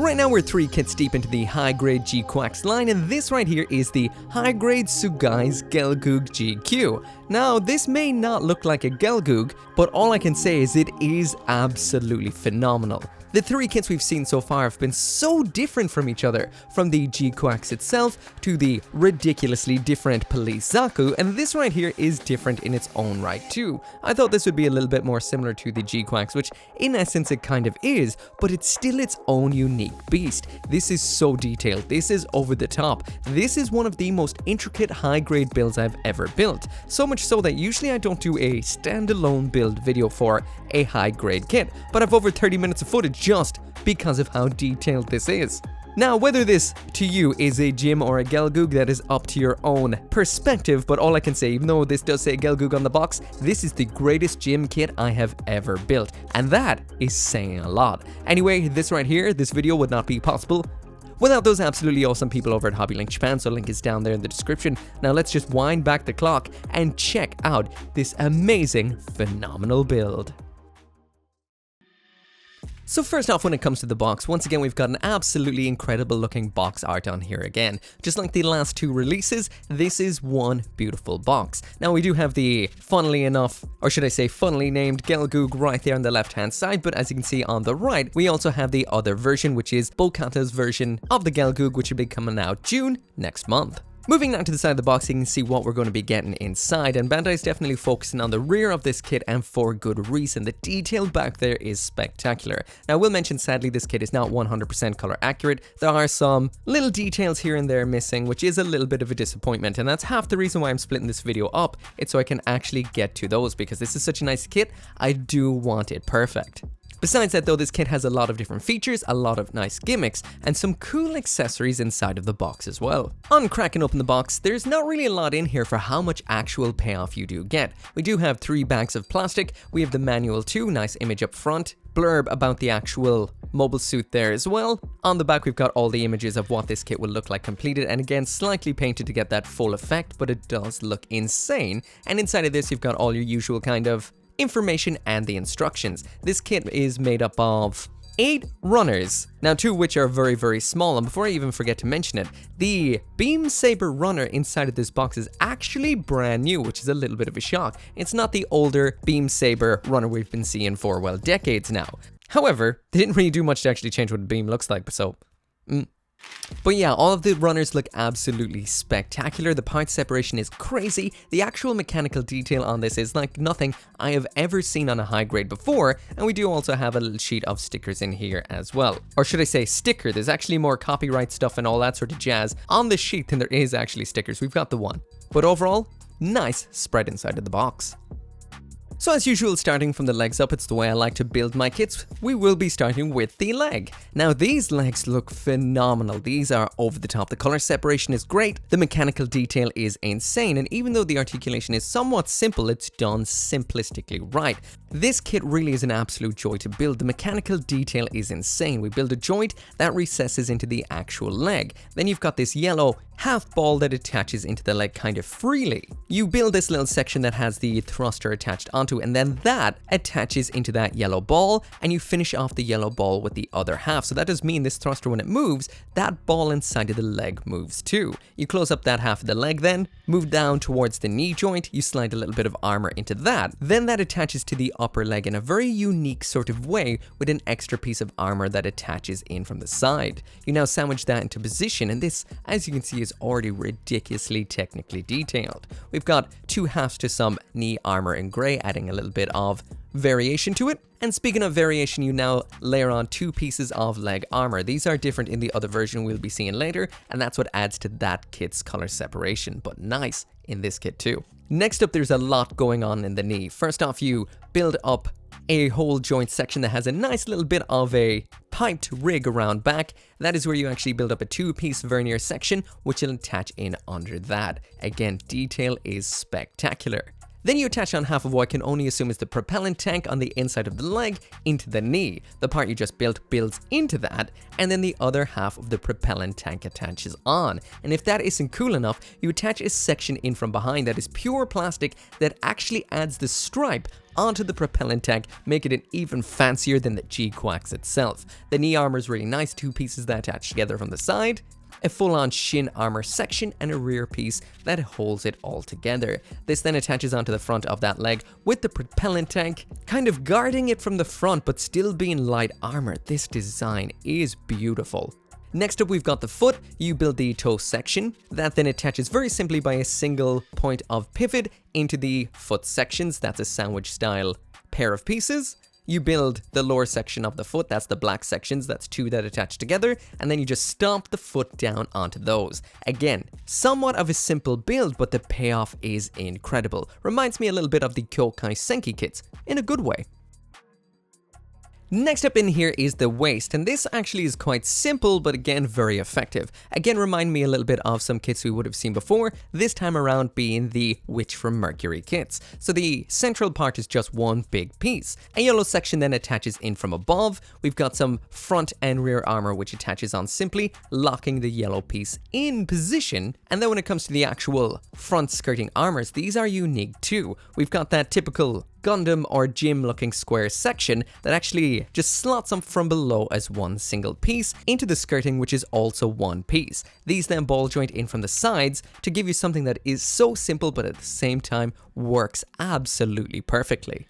Right now we're 3 kits deep into the high-grade G-Quax line, and this right here is the high-grade Sugai's Gelgoog GQ. Now, this may not look like a Gelgoog, but all I can say is it is absolutely phenomenal. The 3 kits we've seen so far have been so different from each other, from the G-Quax itself to the ridiculously different Police Zaku, and this right here is different in its own right too. I thought this would be a little bit more similar to the G-Quax, which in essence it kind of is, but it's still its own unique beast. This is so detailed, this is over the top, this is one of the most intricate high-grade builds I've ever built. So much so that usually I don't do a standalone build video for a high-grade kit, but I've over 30 minutes of footage just because of how detailed this is. Now, whether this to you is a Jim or a Gelgoog, that is up to your own perspective, but all I can say, even though this does say Gelgoog on the box, this is the greatest Jim kit I have ever built, and that is saying a lot. Anyway, this right here, this video would not be possible without those absolutely awesome people over at HobbyLink Japan, so link is down there in the description. Now let's just wind back the clock and check out this amazing, phenomenal build. So first off, when it comes to the box, once again we've got an absolutely incredible looking box art on here again. Just like the last 2 releases, this is one beautiful box. Now we do have the, funnily enough, or should I say funnily named Gelgoog right there on the left hand side, but as you can see on the right, we also have the other version, which is Bokata's version of the Gelgoog, which will be coming out June next month. Moving now to the side of the box, you can see what we're going to be getting inside, and Bandai is definitely focusing on the rear of this kit, and for good reason. The detail back there is spectacular. Now I will mention, sadly, this kit is not 100% color accurate. There are some little details here and there missing, which is a little bit of a disappointment, and that's half the reason why I'm splitting this video up. It's so I can actually get to those, because this is such a nice kit, I do want it perfect. Besides that though, this kit has a lot of different features, a lot of nice gimmicks, and some cool accessories inside of the box as well. On cracking open the box, there's not really a lot in here for how much actual payoff you do get. We do have 3 bags of plastic, we have the manual too, nice image up front, blurb about the actual mobile suit there as well. On the back we've got all the images of what this kit will look like completed, and again slightly painted to get that full effect, but it does look insane. And inside of this you've got all your usual kind of information and the instructions. This kit is made up of 8 runners, now 2 which are very, very small, and before I even forget to mention it, the Beam Saber runner inside of this box is actually brand new, which is a little bit of a shock. It's not the older Beam Saber runner we've been seeing for, well, decades now. However, they didn't really do much to actually change what the beam looks like, so But yeah, all of the runners look absolutely spectacular. The part separation is crazy. The actual mechanical detail on this is like nothing I have ever seen on a high grade before. And we do also have a little sheet of stickers in here as well. Or should I say sticker? There's actually more copyright stuff and all that sort of jazz on the sheet than there is actually stickers. We've got the one. But overall, nice spread inside of the box. So as usual, starting from the legs up, it's the way I like to build my kits. We will be starting with the leg. Now these legs look phenomenal. These are over the top. The color separation is great. The mechanical detail is insane. And even though the articulation is somewhat simple, it's done simplistically right. This kit really is an absolute joy to build. The mechanical detail is insane. We build a joint that recesses into the actual leg. Then you've got this yellow half ball that attaches into the leg kind of freely. You build this little section that has the thruster attached onto, and then that attaches into that yellow ball, and you finish off the yellow ball with the other half. So that does mean this thruster, when it moves, that ball inside of the leg moves too. You close up that half of the leg, then move down towards the knee joint, you slide a little bit of armor into that. Then that attaches to the upper leg in a very unique sort of way, with an extra piece of armor that attaches in from the side. You now sandwich that into position, and this, as you can see, is already ridiculously technically detailed. We've got 2 halves to some knee armor in grey, adding a little bit of variation to it. And speaking of variation, you now layer on 2 pieces of leg armor. These are different in the other version we'll be seeing later, and that's what adds to that kit's color separation, but nice in this kit too. Next up, there's a lot going on in the knee. First off, you build up a whole joint section that has a nice little bit of a piped rig around back. That is where you actually build up a 2-piece vernier section, which will attach in under that. Again, detail is spectacular. Then you attach on half of what I can only assume is the propellant tank on the inside of the leg into the knee. The part you just built builds into that, and then the other half of the propellant tank attaches on. And if that isn't cool enough, you attach a section in from behind that is pure plastic that actually adds the stripe onto the propellant tank, making it even fancier than the G-Quax itself. The knee armor is really nice, two pieces that attach together from the side, a full-on shin armor section, and a rear piece that holds it all together. This then attaches onto the front of that leg with the propellant tank, kind of guarding it from the front but still being light armor. This design is beautiful. Next up, we've got the foot. You build the toe section. That then attaches very simply by a single point of pivot into the foot sections. That's a sandwich style pair of pieces. You build the lower section of the foot, that's the black sections, that's two that attach together, and then you just stomp the foot down onto those. Again, somewhat of a simple build, but the payoff is incredible. Reminds me a little bit of the Kyokai Senki kits, in a good way. Next up in here is the waist, and this actually is quite simple, but again, very effective. Again, remind me a little bit of some kits we would have seen before, this time around being the Witch from Mercury kits. So the central part is just one big piece. A yellow section then attaches in from above. We've got some front and rear armor which attaches on simply, locking the yellow piece in position. And then when it comes to the actual front skirting armors, these are unique too. We've got that typical Gundam or gym looking square section that actually just slots up from below as one single piece into the skirting, which is also one piece. These then ball joint in from the sides to give you something that is so simple but at the same time works absolutely perfectly.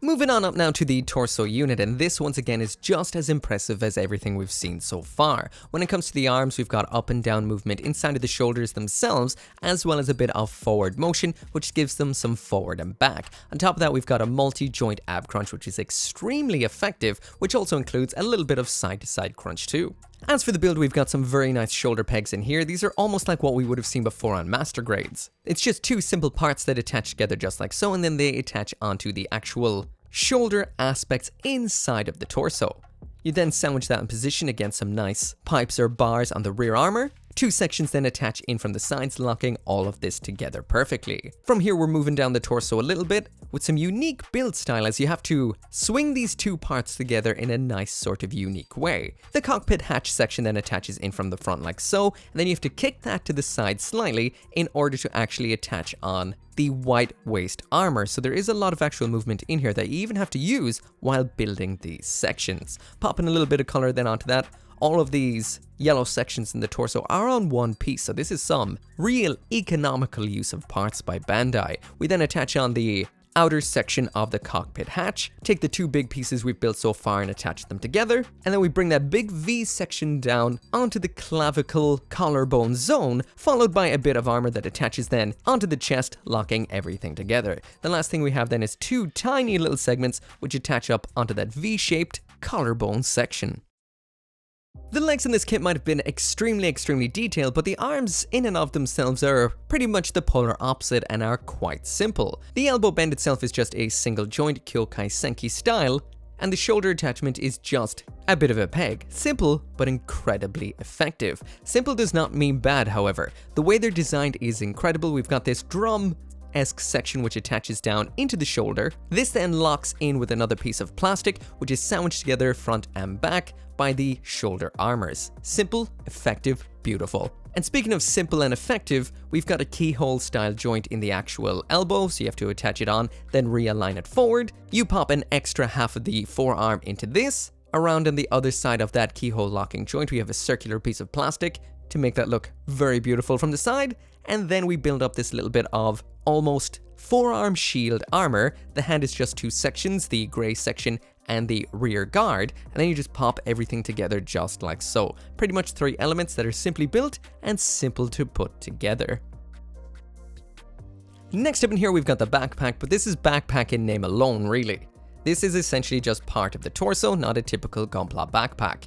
Moving on up now to the torso unit, and this once again is just as impressive as everything we've seen so far. When it comes to the arms, we've got up and down movement inside of the shoulders themselves, as well as a bit of forward motion, which gives them some forward and back. On top of that, we've got a multi-joint ab crunch, which is extremely effective, which also includes a little bit of side-to-side crunch too. As for the build, we've got some very nice shoulder pegs in here. These are almost like what we would have seen before on master grades. It's just two simple parts that attach together just like so, and then they attach onto the actual shoulder aspects inside of the torso. You then sandwich that in position against some nice pipes or bars on the rear armor. Two sections then attach in from the sides, locking all of this together perfectly. From here, we're moving down the torso a little bit with some unique build style, as you have to swing these two parts together in a nice sort of unique way. The cockpit hatch section then attaches in from the front like so, and then you have to kick that to the side slightly in order to actually attach on the white waist armor. So there is a lot of actual movement in here that you even have to use while building these sections. Popping a little bit of color then onto that. All of these yellow sections in the torso are on one piece, so this is some real economical use of parts by Bandai. We then attach on the outer section of the cockpit hatch, take the two big pieces we've built so far and attach them together, and then we bring that big V section down onto the clavicle collarbone zone, followed by a bit of armor that attaches then onto the chest, locking everything together. The last thing we have then is two tiny little segments which attach up onto that V-shaped collarbone section. The legs in this kit might have been extremely detailed, but the arms in and of themselves are pretty much the polar opposite and are quite simple. The elbow bend itself is just a single joint Kyokai Senki style, and the shoulder attachment is just a bit of a peg. Simple, but incredibly effective. Simple does not mean bad, however. The way they're designed is incredible. We've got this drum-esque section which attaches down into the shoulder. This then locks in with another piece of plastic, which is sandwiched together front and back by the shoulder armors. Simple, effective, beautiful. And speaking of simple and effective, we've got a keyhole style joint in the actual elbow, so you have to attach it on, then realign it forward. You pop an extra half of the forearm into this. Around on the other side of that keyhole locking joint, we have a circular piece of plastic to make that look very beautiful from the side. And then we build up this little bit of almost forearm shield armor. The hand is just two sections, the gray section and the rear guard, and then you just pop everything together just like so. Pretty much three elements that are simply built and simple to put together. Next up in here, we've got the backpack, but this is backpack in name alone, really. This is essentially just part of the torso, not a typical gunpla backpack.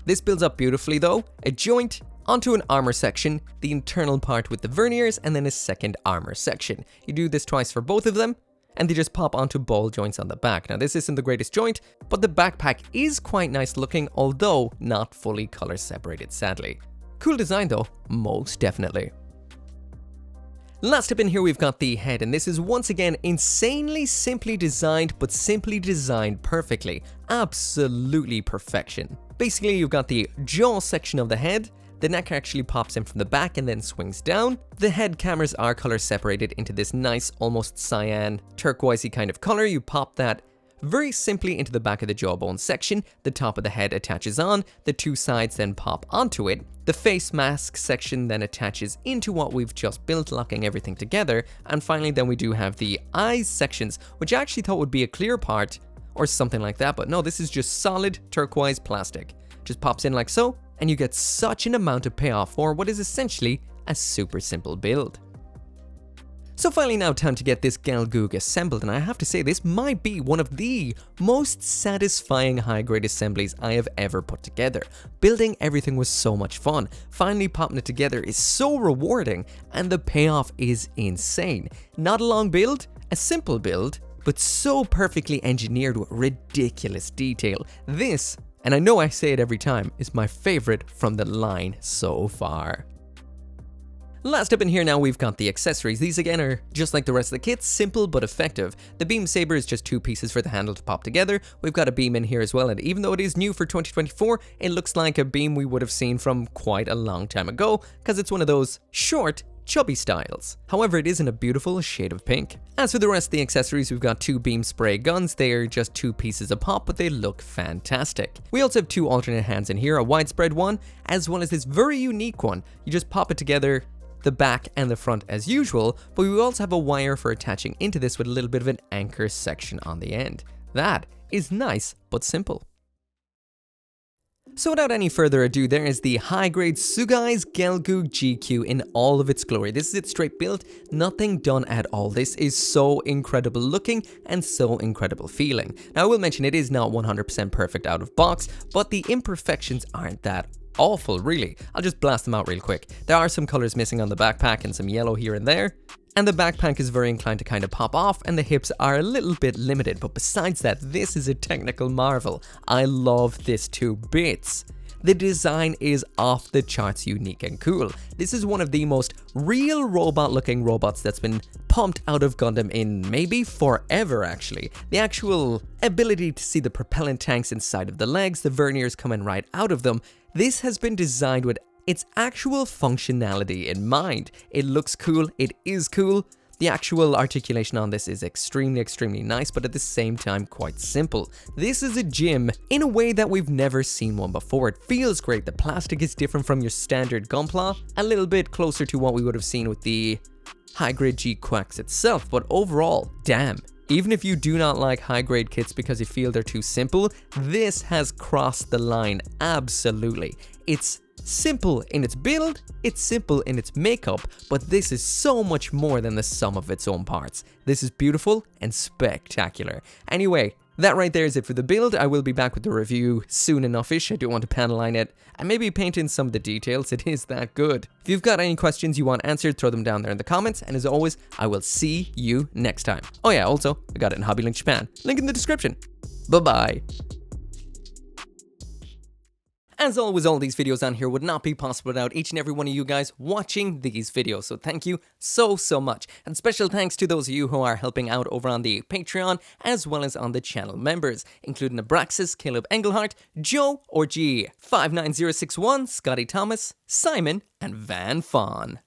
This builds up beautifully though, a joint onto an armor section, the internal part with the verniers, and then a second armor section. You do this twice for both of them, and they just pop onto ball joints on the back. Now this isn't the greatest joint, but the backpack is quite nice looking, although not fully color separated, sadly. Cool design though, most definitely. Last up in here we've got the head, and this is once again insanely simply designed, but simply designed perfectly. Absolutely perfection. Basically you've got the jaw section of the head, the neck actually pops in from the back and then swings down. The head cameras are color separated into this nice, almost cyan, turquoisey kind of color. You pop that very simply into the back of the jawbone section. The top of the head attaches on, the two sides then pop onto it. The face mask section then attaches into what we've just built, locking everything together. And finally then we do have the eyes sections, which I actually thought would be a clear part or something like that, but no, this is just solid turquoise plastic. Just pops in like so, and you get such an amount of payoff for what is essentially a super simple build. So finally now time to get this Gelgoog assembled, and I have to say this might be one of the most satisfying high-grade assemblies I have ever put together. Building everything was so much fun, finally popping it together is so rewarding, and the payoff is insane. Not a long build, a simple build, but so perfectly engineered with ridiculous detail. This, and I know I say it every time, is my favorite from the line so far. Last up in here now we've got the accessories. These again are just like the rest of the kit, simple but effective. The beam saber is just two pieces for the handle to pop together. We've got a beam in here as well, and even though it is new for 2024, it looks like a beam we would have seen from quite a long time ago, because it's one of those short, chubby styles. However, it is in a beautiful shade of pink. As for the rest of the accessories, we've got two beam spray guns. They are just two pieces a pop, but they look fantastic. We also have two alternate hands in here, a widespread one, as well as this very unique one. You just pop it together, the back and the front as usual, but we also have a wire for attaching into this with a little bit of an anchor section on the end. That is nice, but simple. So without any further ado, there is the high-grade Sugai's Gelgoog GQ in all of its glory. This is its straight build, nothing done at all. This is so incredible looking and so incredible feeling. Now I will mention it is not 100% perfect out of box, but the imperfections aren't that awful really. I'll just blast them out real quick. There are some colors missing on the backpack and some yellow here and there. And the backpack is very inclined to kind of pop off, and the hips are a little bit limited, but besides that, this is a technical marvel. I love this to bits. The design is off the charts unique and cool. This is one of the most real robot looking robots that's been pumped out of Gundam in maybe forever actually. The actual ability to see the propellant tanks inside of the legs, the verniers coming right out of them, this has been designed with its actual functionality in mind. It looks cool, it is cool. The actual articulation on this is extremely nice, but at the same time quite simple. This is a gym in a way that we've never seen one before. It feels great. The plastic is different from your standard gunpla, a little bit closer to what we would have seen with the high-grade G-Quacks itself, but overall, damn. Even if you do not like high-grade kits because you feel they're too simple, this has crossed the line absolutely. It's simple in its build, it's simple in its makeup, but this is so much more than the sum of its own parts. This is beautiful and spectacular. Anyway, that right there is it for the build. I will be back with the review soon enough-ish. I do want to panelline it and maybe paint in some of the details. It is that good. If you've got any questions you want answered, throw them down there in the comments. And as always, I will see you next time. Oh yeah, also, I got it in Hobby Link Japan. Link in the description. Bye-bye. As always, all these videos on here would not be possible without each and every one of you guys watching these videos. So thank you so much. And special thanks to those of you who are helping out over on the Patreon, as well as on the channel members, including Abraxas, Caleb Engelhart, Joe or G, 59061, Scotty Thomas, Simon, and Van Fawn.